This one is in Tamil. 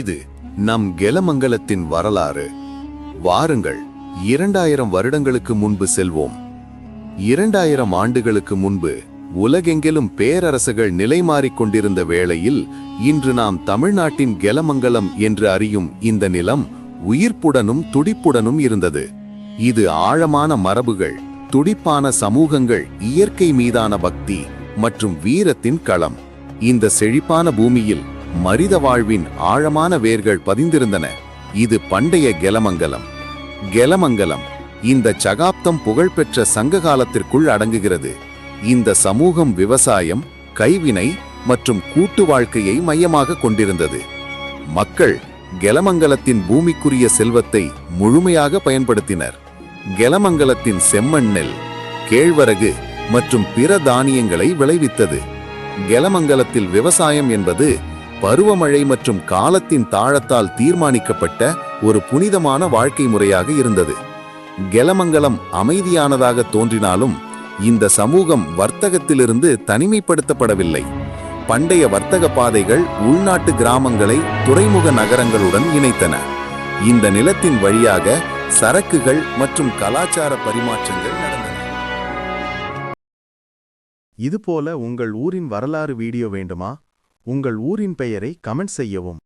இது நம் கெலமங்கலத்தின் வரலாறு. வாருங்கள் 2000 வருடங்களுக்கு முன்பு செல்வோம். 2000 ஆண்டுகளுக்கு முன்பு உலகெங்கிலும் பேரரசுகள் நிலைமாறிக் கொண்டிருந்த வேளையில் இன்று நாம் தமிழ்நாட்டின் கெலமங்கலம் என்று அறியும் இந்த நிலம் உயிர்ப்புடனும் துடிப்புடனும் இருந்தது. இது ஆழமான மரபுகள், துடிப்பான சமூகங்கள், இயற்கை மீதான பக்தி மற்றும் வீரத்தின் களம். இந்த செழிப்பான பூமியில் மனித வாழ்வின் ஆழமான வேர்கள் பதிந்திருந்தன. இது பண்டைய கெலமங்கலம். கெலமங்கலம் இந்த சகாப்தம் புகழ்பெற்ற சங்க காலத்திற்குள் அடங்குகிறது. இந்த சமூகம் விவசாயம், கைவினை மற்றும் கூட்டு வாழ்க்கையை மையமாக கொண்டிருந்தது. மக்கள் கெலமங்கலத்தின் பூமிக்குரிய செல்வத்தை முழுமையாக பயன்படுத்தினர். கெலமங்கலத்தின் செம்மண் நெல், கேழ்வரகு மற்றும் பிற தானியங்களை விளைவித்தது. கெலமங்கலத்தில் விவசாயம் என்பது பருவமழை மற்றும் காலத்தின் தாளத்தால் தீர்மானிக்கப்பட்ட ஒரு புனிதமான வாழ்க்கை முறையாக இருந்தது. கெலமங்கலம் அமைதியானதாக தோன்றினாலும் இந்த சமூகம் வர்த்தகத்திலிருந்து தனிமைப்படுத்தப்படவில்லை. பண்டைய வர்த்தக பாதைகள் உள்நாட்டு கிராமங்களை துறைமுக நகரங்களுடன் இணைத்தன. இந்த நிலத்தின் வழியாக சரக்குகள் மற்றும் கலாச்சார பரிமாற்றங்கள் நடந்தன. இதுபோல உங்கள் ஊரின் வரலாறு வீடியோ வேண்டுமா? உங்கள் ஊரின் பெயரை கமெண்ட் செய்யவும்.